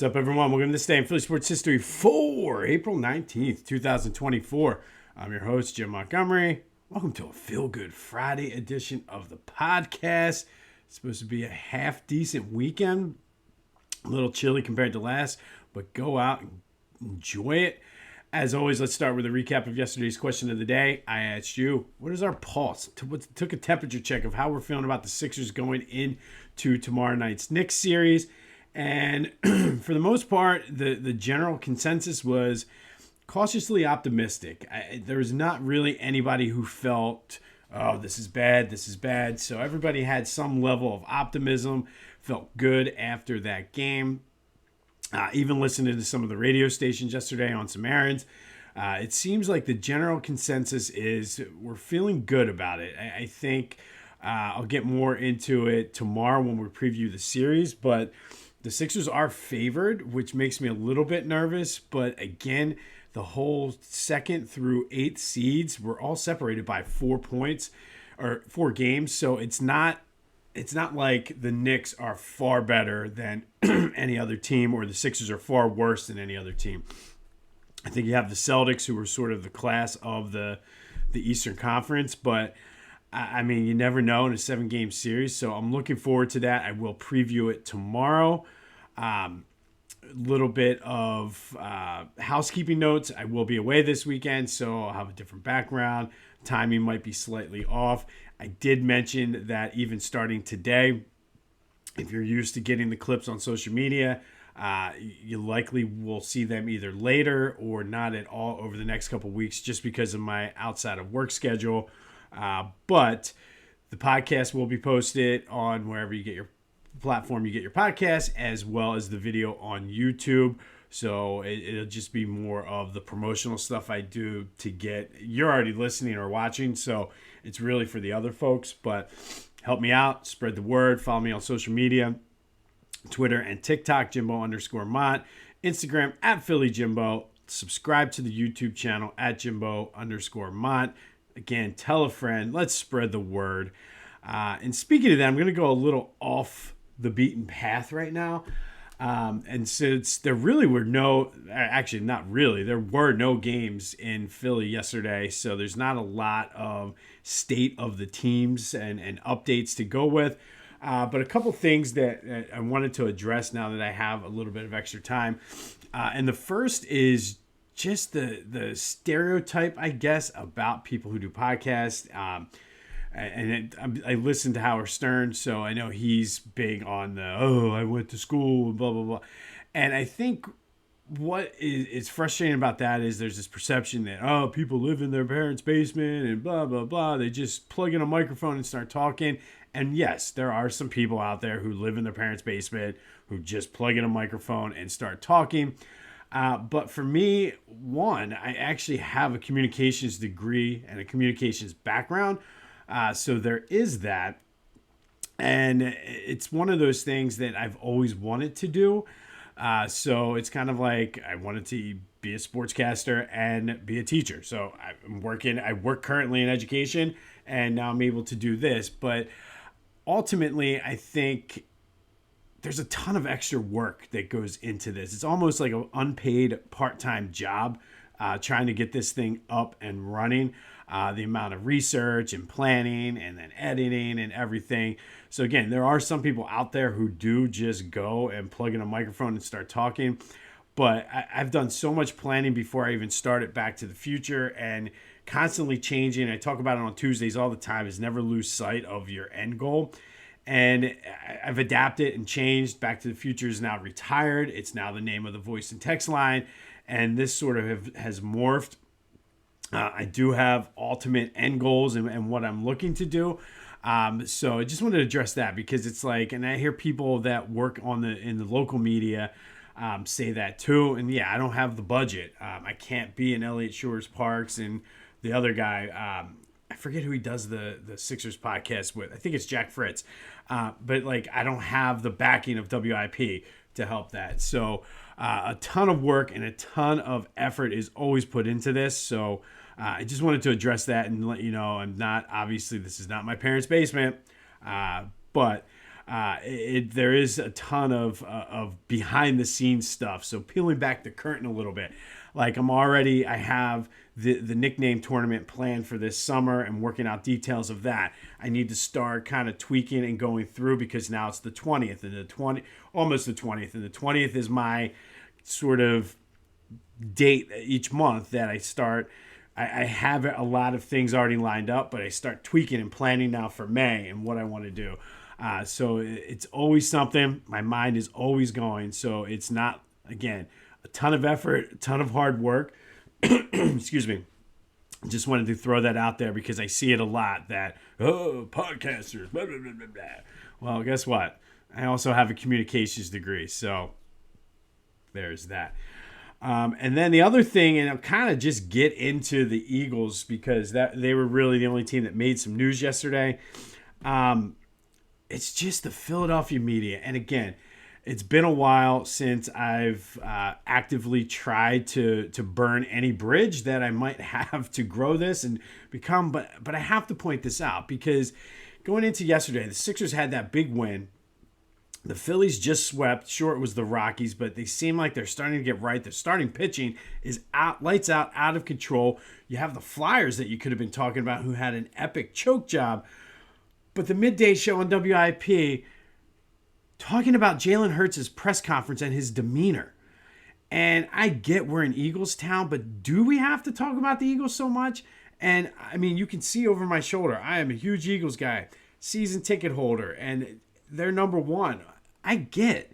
What's up, everyone? Welcome to this day in Philly sports history for April 19th, 2024. I'm your host, Jim Montgomery. Welcome to a feel-good Friday edition of the podcast. It's supposed to be a half-decent weekend. A little chilly compared to last, but go out and enjoy it. As always, let's start with a recap of yesterday's question of the day. I asked you, what is our pulse? Took a temperature check of how we're feeling about the Sixers going into tomorrow night's Knicks series. And for the most part, the general consensus was cautiously optimistic. There was not really anybody who felt, oh, this is bad. So everybody had some level of optimism, felt good after that game. Even listening to some of the radio stations yesterday on some errands, it seems like the general consensus is we're feeling good about it. I think I'll get more into it tomorrow when we preview the series, but the Sixers are favored, which makes me a little bit nervous. But again, the whole 2nd through 8th seeds were all separated by 4 points or 4 games. So it's not like the Knicks are far better than any other team or the Sixers are far worse than any other team. I think you have the Celtics, who were sort of the class of the Eastern Conference, but I mean, you never know in a 7-game series, so I'm looking forward to that. I will preview it tomorrow. A little bit of housekeeping notes. I will be away this weekend, so I'll have a different background. Timing might be slightly off. I did mention that even starting today, if you're used to getting the clips on social media, you likely will see them either later or not at all over the next couple weeks just because of my outside of work schedule. But the podcast will be posted on wherever you get your platform, you get your podcast, as well as the video on YouTube. So it'll just be more of the promotional stuff I do to get, you're already listening or watching. So it's really for the other folks, but help me out, spread the word, follow me on social media, Twitter and TikTok, Jimbo_Mont, Instagram at Philly Jimbo, subscribe to the YouTube channel at Jimbo_Mont. Again, tell a friend. Let's spread the word. And speaking of that, I'm going to go a little off the beaten path right now. And since there really were there were no games in Philly yesterday. So there's not a lot of state of the teams and updates to go with. But a couple things that I wanted to address now that I have a little bit of extra time. And the first is just the stereotype, I guess, about people who do podcasts. I listened to Howard Stern, so I know he's big on I went to school, blah, blah, blah. And I think what is frustrating about that is there's this perception that, people live in their parents' basement and blah, blah, blah. They just plug in a microphone and start talking. And yes, there are some people out there who live in their parents' basement who just plug in a microphone and start talking. But for me, I actually have a communications degree and a communications background. So there is that. And it's one of those things that I've always wanted to do. So it's kind of like I wanted to be a sportscaster and be a teacher. So I work currently in education, and now I'm able to do this. But ultimately, I think there's a ton of extra work that goes into this. It's almost like an unpaid part-time job trying to get this thing up and running. The amount of research and planning and then editing and everything. So again, there are some people out there who do just go and plug in a microphone and start talking. But I've done so much planning before I even started Back to the Future and constantly changing. I talk about it on Tuesdays all the time, is never lose sight of your end goal. And I've adapted and changed. Back to the Future is now retired. It's now the name of the voice and text line. And this sort of has morphed. I do have ultimate end goals and what I'm looking to do. So I just wanted to address that because it's like, and I hear people that work in the local media say that too. And yeah, I don't have the budget. I can't be in Elliott Shores Parks and the other guy. I forget who he does the Sixers podcast with. I think it's Jack Fritz. But like, I don't have the backing of WIP to help that. So a ton of work and a ton of effort is always put into this. So I just wanted to address that and let you know, this is not my parents' basement. But There is a ton of behind the scenes stuff. So peeling back the curtain a little bit, like I have the nickname tournament planned for this summer and working out details of that. I need to start kind of tweaking and going through because now it's the 20th and almost the 20th, and the 20th is my sort of date each month that I start. I have a lot of things already lined up, but I start tweaking and planning now for May and what I want to do. So it's always something. My mind is always going. So it's not, again, a ton of effort, a ton of hard work. Excuse me. Just wanted to throw that out there because I see it a lot that, podcasters, blah, blah, blah, blah, blah. Well, guess what? I also have a communications degree. So there's that. And then the other thing, and I'll kind of just get into the Eagles because they were really the only team that made some news yesterday. It's just the Philadelphia media. And again, it's been a while since I've actively tried to burn any bridge that I might have to grow this and become. But I have to point this out because going into yesterday, the Sixers had that big win. The Phillies just swept. Sure, it was the Rockies, but they seem like they're starting to get right. Their starting pitching is lights out of control. You have the Flyers that you could have been talking about who had an epic choke job. But the midday show on WIP talking about Jalen Hurts' press conference and his demeanor. And I get we're in Eagles town, but do we have to talk about the Eagles so much? And I mean, you can see over my shoulder, I am a huge Eagles guy, season ticket holder, and they're number one. I get,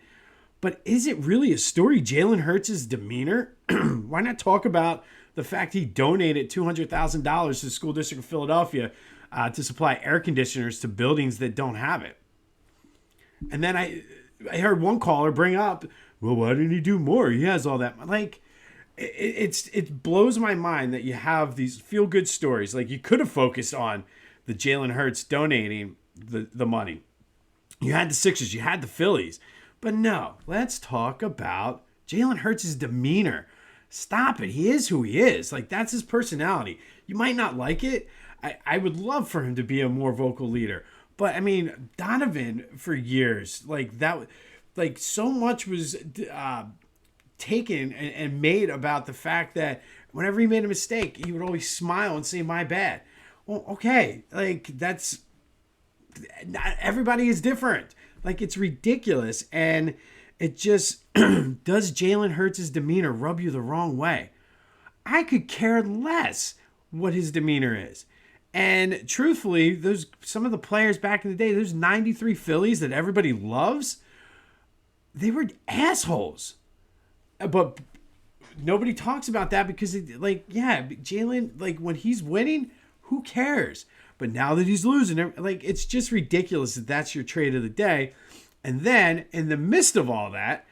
but is it really a story, Jalen Hurts' demeanor? Why not talk about the fact he donated $200,000 to the school district of Philadelphia to supply air conditioners to buildings that don't have it? And then I heard one caller bring up, well, why didn't he do more? He has all that. Like, it blows my mind that you have these feel-good stories. Like, you could have focused on the Jalen Hurts donating the money. You had the Sixers, you had the Phillies. But no, let's talk about Jalen Hurts' demeanor. Stop it. He is who he is. Like, that's his personality. You might not like it. I would love for him to be a more vocal leader. But, I mean, Donovan, for years, like, that, like, so much was taken and made about the fact that whenever he made a mistake, he would always smile and say, my bad. Well, okay, like, that's... Not everybody is different. Like, it's ridiculous. And it just does Jalen Hurts' demeanor rub you the wrong way? I could care less what his demeanor is. And truthfully, some of the players back in the day, those 93 Phillies that everybody loves, they were assholes. But nobody talks about that because, Jalen, like, when he's winning, who cares? But now that he's losing, like, it's just ridiculous that that's your trade of the day. And then, in the midst of all that,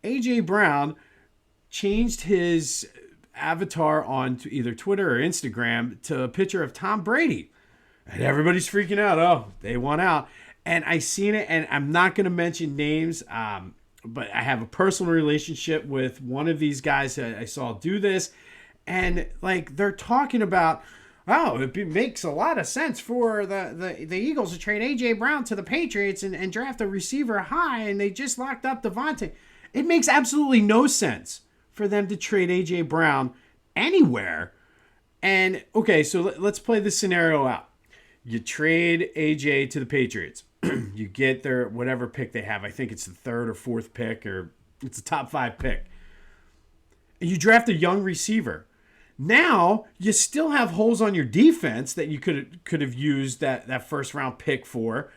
A.J. Brown changed his avatar on to either Twitter or Instagram to a picture of Tom Brady. And everybody's freaking out. Oh, they won out. And I seen it, and I'm not going to mention names, but I have a personal relationship with one of these guys that I saw do this. And, like, they're talking about... Oh, it makes a lot of sense for the Eagles to trade A.J. Brown to the Patriots and draft a receiver high, and they just locked up Devontae. It makes absolutely no sense for them to trade A.J. Brown anywhere. And, okay, so let's play this scenario out. You trade A.J. to the Patriots. You get their whatever pick they have. I think it's the third or fourth pick, or it's a top 5 pick. And you draft a young receiver. Now, you still have holes on your defense that you could have used that first-round pick for.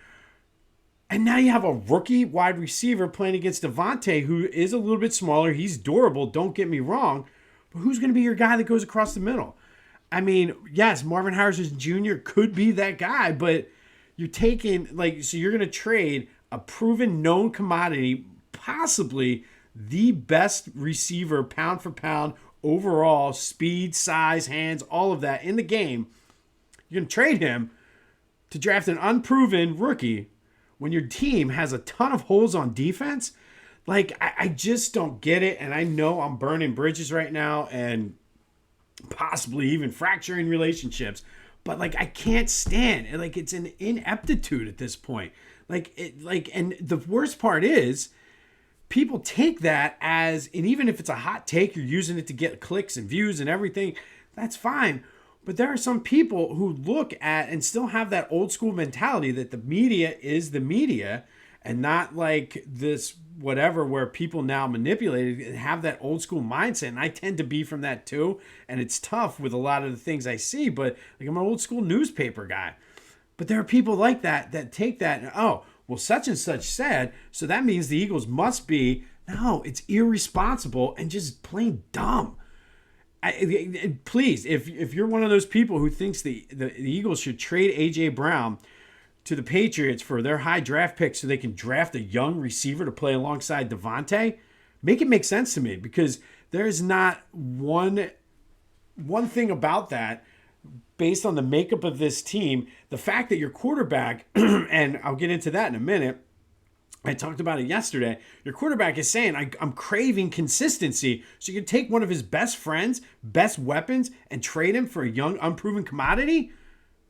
And now you have a rookie wide receiver playing against Devontae, who is a little bit smaller. He's durable, don't get me wrong. But who's going to be your guy that goes across the middle? I mean, yes, Marvin Harrison Jr. could be that guy, but you're taking, so you're going to trade a proven, known commodity, possibly the best receiver, pound for pound, overall, speed, size, hands, all of that in the game. You're going to trade him to draft an unproven rookie when your team has a ton of holes on defense. Like, I just don't get it. And I know I'm burning bridges right now and possibly even fracturing relationships. But, like, I can't stand it. Like, it's an ineptitude at this point. And the worst part is people take that as, and even if it's a hot take, you're using it to get clicks and views and everything, that's fine. But there are some people who look at and still have that old school mentality that the media is the media and not like this whatever where people now manipulate it and have that old school mindset. And I tend to be from that too. And it's tough with a lot of the things I see, but like I'm an old school newspaper guy. But there are people like that take that and, oh, well, such and such said, so that means the Eagles must be. No, it's irresponsible and just plain dumb. Please, if you're one of those people who thinks the Eagles should trade A.J. Brown to the Patriots for their high draft pick so they can draft a young receiver to play alongside Devontae, make it make sense to me, because there is not one thing about that. Based on the makeup of this team, the fact that your quarterback, and I'll get into that in a minute, I talked about it yesterday, your quarterback is saying, I'm craving consistency, so you can take one of his best friends, best weapons, and trade him for a young, unproven commodity?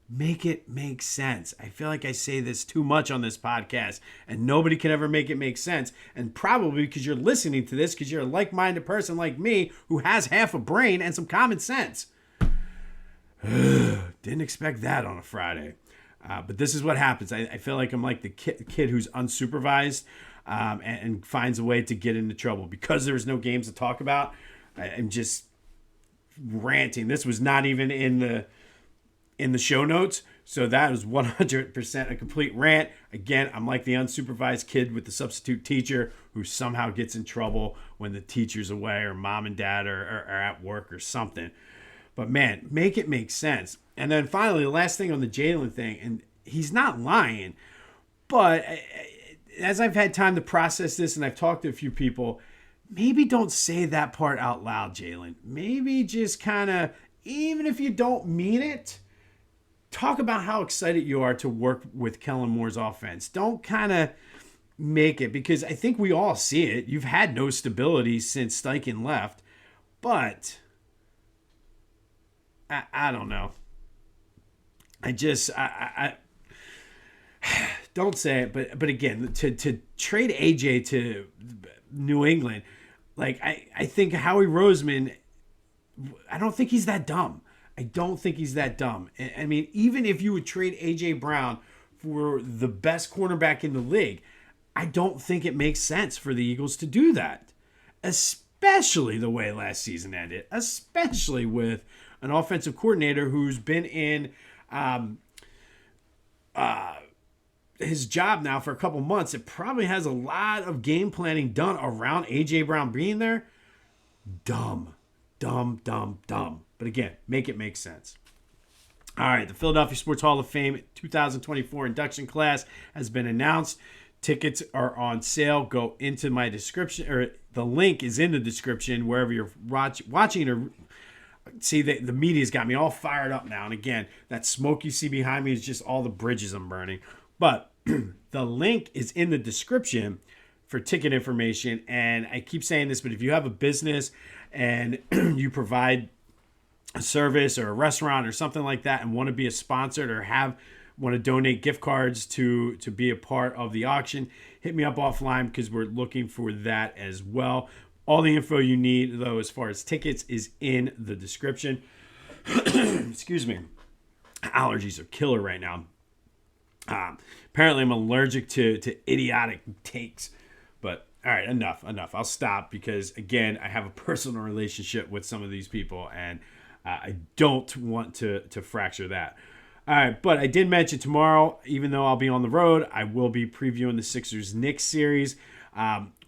Make it make sense. I feel like I say this too much on this podcast, and nobody can ever make it make sense, and probably because you're listening to this because you're a like-minded person like me who has half a brain and some common sense. Didn't expect that on a Friday. But this is what happens. I feel like I'm like the kid who's unsupervised and finds a way to get into trouble. Because there's no games to talk about, I'm just ranting. This was not even in the show notes. So that was 100% a complete rant. Again, I'm like the unsupervised kid with the substitute teacher who somehow gets in trouble when the teacher's away or mom and dad are at work or something. But man, make it make sense. And then finally, the last thing on the Jalen thing, and he's not lying, but as I've had time to process this and I've talked to a few people, maybe don't say that part out loud, Jalen. Maybe just kind of, even if you don't mean it, talk about how excited you are to work with Kellen Moore's offense. Don't kind of make it, because I think we all see it. You've had no stability since Steichen left, but I don't know. I don't say it, but again, to trade AJ to New England, like I think Howie Roseman, I don't think he's that dumb. I don't think he's that dumb. I mean, even if you would trade AJ Brown for the best cornerback in the league, I don't think it makes sense for the Eagles to do that, especially the way last season ended, especially with an offensive coordinator who's been in his job now for a couple months. It probably has a lot of game planning done around A.J. Brown being there. Dumb. But again, make it make sense. All right, the Philadelphia Sports Hall of Fame 2024 induction class has been announced. Tickets are on sale. Go into my description, or the link is in the description wherever you're watching or see. The media's got me all fired up now. And again, that smoke you see behind me is just all the bridges I'm burning. But the link is in the description for ticket information. And I keep saying this, but if you have a business and you provide a service or a restaurant or something like that and want to be a sponsored or want to donate gift cards to be a part of the auction, hit me up offline, because we're looking for that as well. All the info you need, though, as far as tickets, is in the description. Excuse me. Allergies are killer right now. Apparently, I'm allergic to idiotic takes. But, all right, enough. I'll stop, because, again, I have a personal relationship with some of these people, and I don't want to fracture that. All right, but I did mention tomorrow, even though I'll be on the road, I will be previewing the Sixers-Knicks series.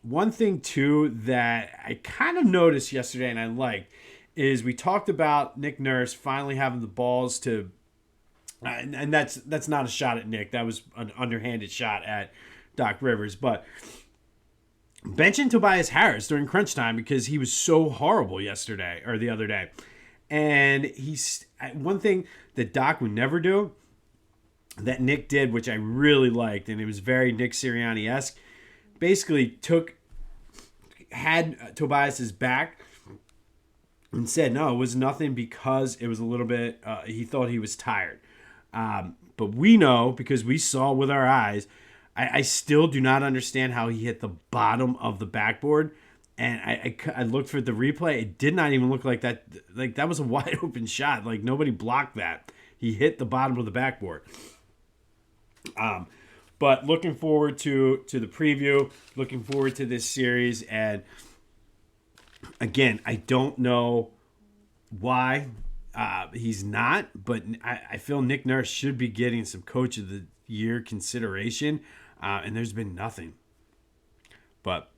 One thing, too, that I kind of noticed yesterday and I liked is we talked about Nick Nurse finally having the balls to, and that's not a shot at Nick. That was an underhanded shot at Doc Rivers. But benching Tobias Harris during crunch time because he was so horrible yesterday or the other day. And he's one thing that Doc would never do that Nick did, which I really liked, and it was very Nick Sirianni-esque. Basically had Tobias's back and said, no, it was nothing, because it was a little bit, he thought he was tired. But we know, because we saw with our eyes, I still do not understand how he hit the bottom of the backboard. And I looked for the replay. It did not even look like that. Like, that was a wide open shot. Like, nobody blocked that. He hit the bottom of the backboard. But looking forward to the preview. Looking forward to this series. And again, I don't know why he's not. But I feel Nick Nurse should be getting some Coach of the Year consideration. And there's been nothing. But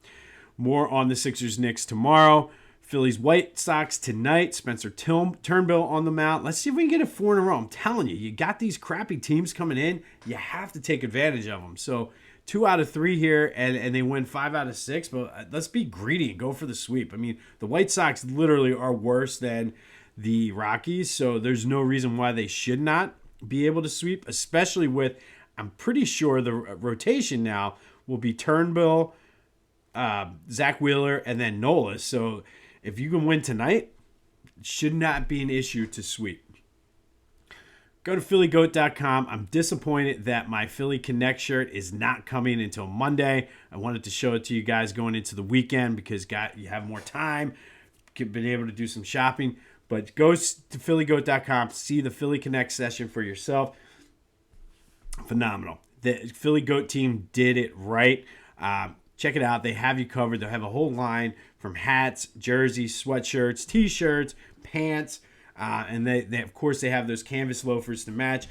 more on the Sixers-Knicks tomorrow. Phillies White Sox tonight. Spencer Turnbull on the mound. Let's see if we can get it 4 in a row. I'm telling you, you got these crappy teams coming in. You have to take advantage of them. So 2 out of 3 here, and they win 5 out of 6. But let's be greedy and go for the sweep. I mean, the White Sox literally are worse than the Rockies, so there's no reason why they should not be able to sweep, especially with, I'm pretty sure the rotation now will be Turnbull, Zach Wheeler, and then Nola. So if you can win tonight, it should not be an issue to sweep. Go to phillygoat.com. I'm disappointed that my Philly Connect shirt is not coming until Monday. I wanted to show it to you guys going into the weekend because you have more time, been able to do some shopping. But go to phillygoat.com, see the Philly Connect session for yourself. Phenomenal. The Philly Goat team did it right. Check it out. They have you covered. They'll have a whole line from hats, jerseys, sweatshirts, T-shirts, pants, and they of course, they have those canvas loafers to match.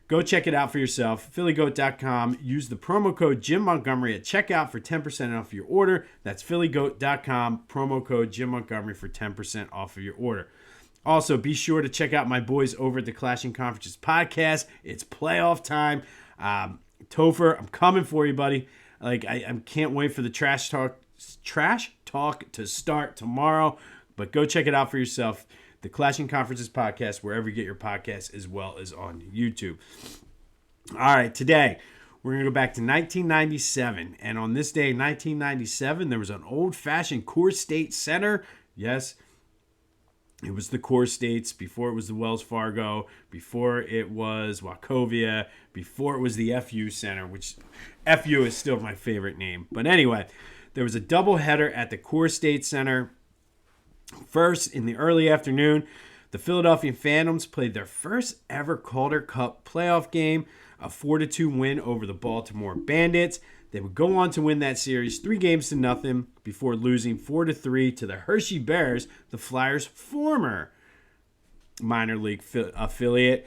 Go check it out for yourself. phillygoat.com. Use the promo code Jim Montgomery at checkout for 10% off your order. That's phillygoat.com. Promo code Jim Montgomery for 10% off of your order. Also, be sure to check out my boys over at the Clashing Conferences podcast. It's playoff time. Topher, I'm coming for you, buddy. Like, I can't wait for the trash talk to start tomorrow. But go check it out for yourself. The Clashing Conferences podcast, wherever you get your podcasts, as well as on YouTube. All right, today we're going to go back to 1997. And on this day, 1997, there was an old-fashioned Corestates Center. Yes, it was the Corestates before it was the Wells Fargo, before it was Wachovia, before it was the FU Center, which FU is still my favorite name. But anyway, there was a doubleheader at the Corestates Center. First, in the early afternoon, the Philadelphia Phantoms played their first ever Calder Cup playoff game, a 4-2 win over the Baltimore Bandits. They would go on to win that series 3-0 before losing 4-3 to the Hershey Bears, the Flyers' former minor league affiliate.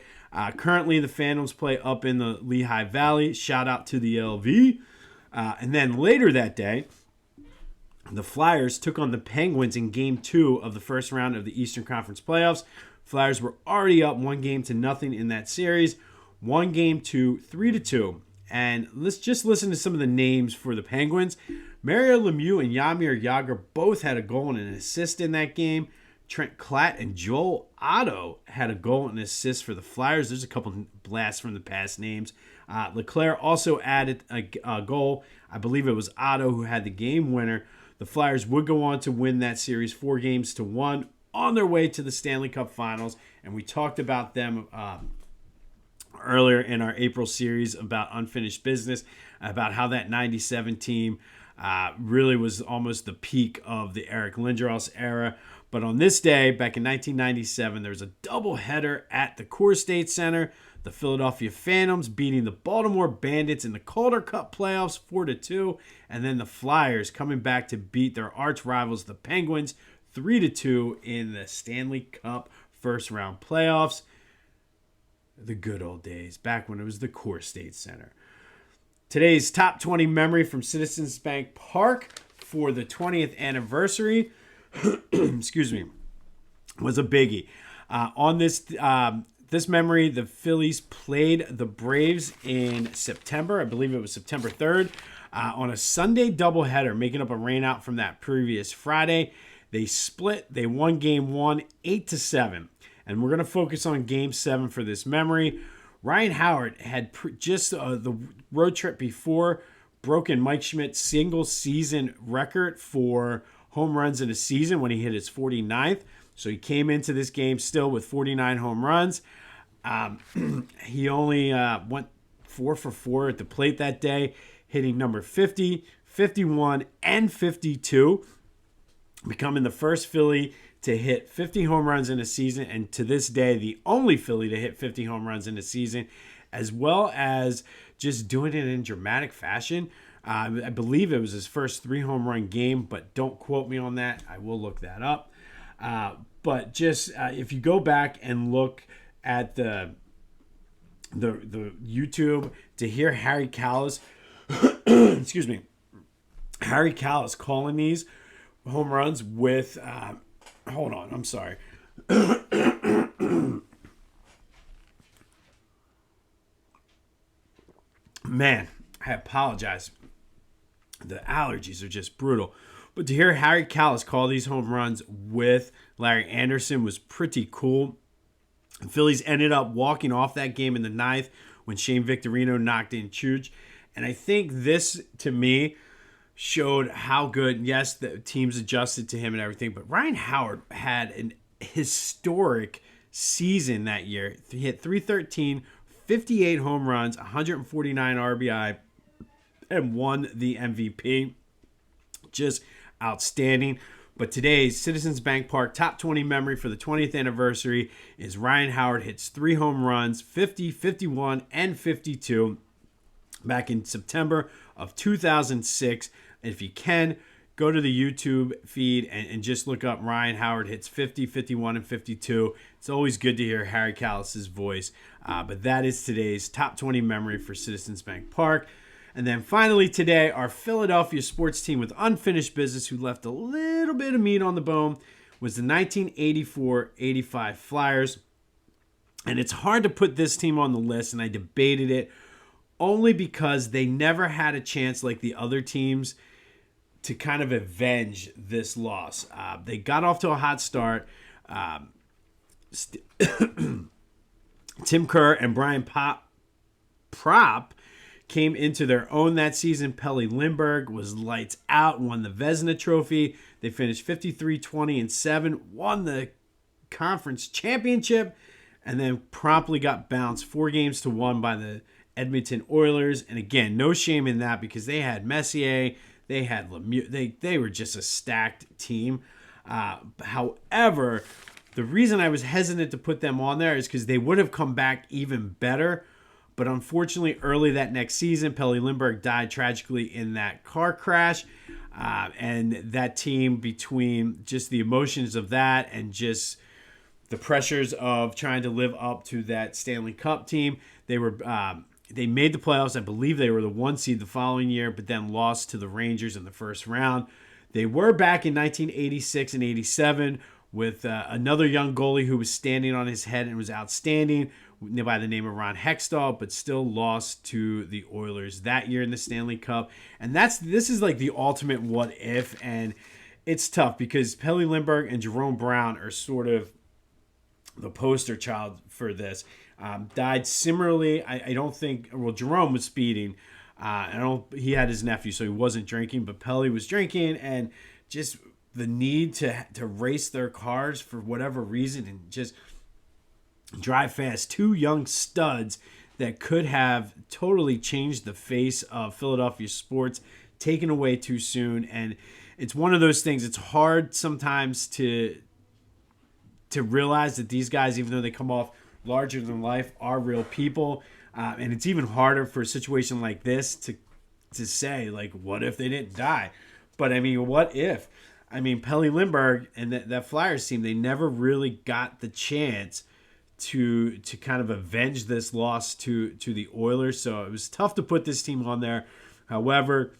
Currently, the Phantoms play up in the Lehigh Valley. Shout out to the LV. And then later that day, the Flyers took on the Penguins in Game 2 of the first round of the Eastern Conference playoffs. Flyers were already up 1-0 in that series. Won Game 2, 3-2. And let's just listen to some of the names for the Penguins. Mario Lemieux and Jaromir Jagr both had a goal and an assist in that game. Trent Klatt and Joel Otto had a goal and assist for the Flyers. There's a couple blasts from the past names. Leclerc also added a goal. I believe it was Otto who had the game winner. The Flyers would go on to win that series 4-1 on their way to the Stanley Cup Finals. And we talked about them earlier in our April series about unfinished business, about how that 97 team really was almost the peak of the Eric Lindros era. But on this day, back in 1997, there was a doubleheader at the Corestates Center. The Philadelphia Phantoms beating the Baltimore Bandits in the Calder Cup playoffs 4-2. And then the Flyers coming back to beat their arch rivals, the Penguins, 3-2 in the Stanley Cup first round playoffs. The good old days, back when it was the Corestates Center. Today's top 20 memory from Citizens Bank Park for the 20th anniversary, excuse me, was a biggie. On this memory, the Phillies played the Braves in September. I believe it was September 3rd, on a Sunday doubleheader, making up a rainout from that previous Friday. They split. They won Game 1, 8-7. And we're going to focus on Game 7 for this memory. Ryan Howard had just the road trip before broken Mike Schmidt's single-season record for home runs in a season when he hit his 49th. So he came into this game still with 49 home runs. He only went 4 for 4 at the plate that day. hitting number 50, 51, and 52, becoming the first Philly to hit 50 home runs in a season, and to this day, the only Philly to hit 50 home runs in a season, as well as just doing it in dramatic fashion. I believe it was his first 3 home run game, but don't quote me on that. I will look that up. But just if you go back and look at the YouTube to hear Harry Kalas, excuse me, Harry Kalas calling these home runs with, hold on, I'm sorry. Man, I apologize. The allergies are just brutal. But to hear Harry Kalas call these home runs with Larry Anderson was pretty cool. The Phillies ended up walking off that game in the 9th when Shane Victorino knocked in Chooch. And I think this, to me, showed how good, yes, the teams adjusted to him and everything, but Ryan Howard had an historic season that year. He hit .313, 58 home runs, 149 RBI, and won the MVP. Just outstanding. But today's Citizens Bank Park top 20 memory for the 20th anniversary is Ryan Howard hits 3 home runs, 50, 51, and 52 back in September of 2006. And if you can, go to the YouTube feed and just look up Ryan Howard hits 50, 51, and 52. It's always good to hear Harry Kalas' voice. But that is today's top 20 memory for Citizens Bank Park. And then finally today, our Philadelphia sports team with unfinished business who left a little bit of meat on the bone was the 1984-85 Flyers. And it's hard to put this team on the list, and I debated it only because they never had a chance like the other teams to kind of avenge this loss. They got off to a hot start. Tim Kerr and Brian Propp came into their own that season. Pelle Lindbergh was lights out, won the Vezina Trophy. They finished 53-20-7, won the conference championship, and then promptly got bounced 4-1 by the Edmonton Oilers. And again, no shame in that because they had Messier, they had Lemieux, they were just a stacked team. However, the reason I was hesitant to put them on there is because they would have come back even better. But unfortunately, early that next season, Pelle Lindbergh died tragically in that car crash. And that team, between just the emotions of that and just the pressures of trying to live up to that Stanley Cup team, they made the playoffs. I believe they were the 1 seed the following year, but then lost to the Rangers in the first round. They were back in 1986 and 87 with another young goalie who was standing on his head and was outstanding by the name of Ron Hextall, but still lost to the Oilers that year in the Stanley Cup. And this is like the ultimate what if, and it's tough because Pelle Lindbergh and Jerome Brown are sort of the poster child for this. Died similarly. I don't think. Well, Jerome was speeding. He had his nephew, so he wasn't drinking, but Pelle was drinking, and just the need to race their cars for whatever reason and just drive fast. 2 young studs that could have totally changed the face of Philadelphia sports, taken away too soon. And it's one of those things. It's hard sometimes to realize that these guys, even though they come off larger than life, are real people. And it's even harder for a situation like this to say, like, what if they didn't die? But I mean, what if? I mean, Pelle Lindbergh and that Flyers team, they never really got the chance to kind of avenge this loss to the Oilers. So it was tough to put this team on there. However,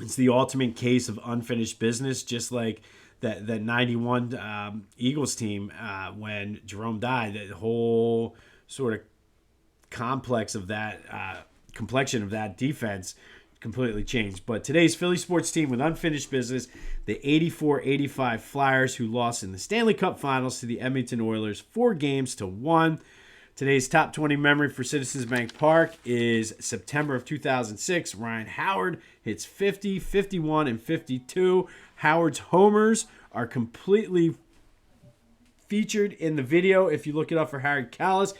it's the ultimate case of unfinished business, just like that 91 Eagles team when Jerome died. The whole sort of complex of that complexion of that defense completely changed. But today's Philly sports team with unfinished business, the 84-85 Flyers, who lost in the Stanley Cup Finals to the Edmonton Oilers 4-1. Today's top 20 memory for Citizens Bank Park is September of 2006. Ryan Howard hits 50, 51, and 52. Howard's homers are completely featured in the video. If you look it up for Harry Kalas,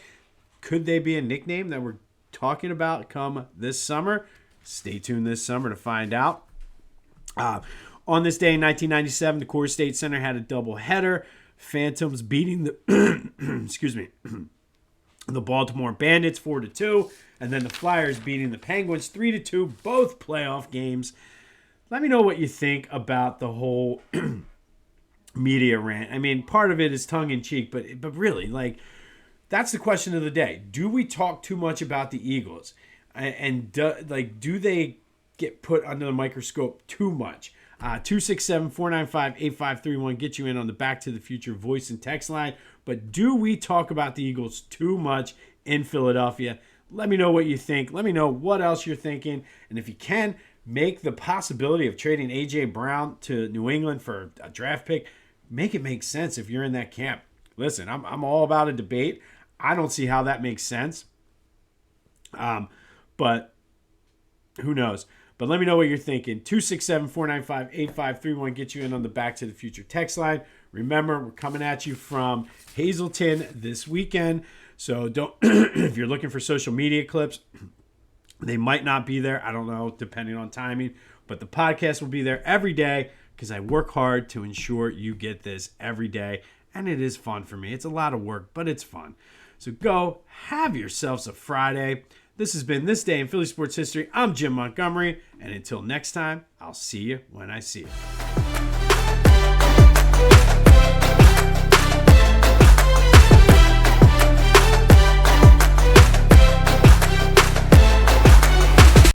could they be a nickname that we're talking about come this summer? Stay tuned this summer to find out. On this day in 1997, the Corestates Center had a doubleheader. Phantoms beating the the Baltimore Bandits 4-2, and then the Flyers beating the Penguins 3-2, both playoff games. Let me know what you think about the whole media rant. I mean, part of it is tongue-in-cheek, but really, like, that's the question of the day. Do we talk too much about the Eagles? And do they get put under the microscope too much? 267-495-8531 get you in on the Back to the Future voice and text line. But do we talk about the Eagles too much in Philadelphia? Let me know what you think. Let me know what else you're thinking. And if you can, make the possibility of trading A.J. Brown to New England for a draft pick, make it make sense if you're in that camp. Listen, I'm all about a debate. I don't see how that makes sense. But who knows? But let me know what you're thinking. 267-495-8531. Get you in on the Back to the Future text line. Remember, we're coming at you from Hazleton this weekend. So don't if you're looking for social media clips, they might not be there. I don't know, depending on timing. But the podcast will be there every day because I work hard to ensure you get this every day. And it is fun for me. It's a lot of work, but it's fun. So go have yourselves a Friday. This has been This Day in Philly Sports History. I'm Jim Montgomery, and until next time, I'll see you when I see you.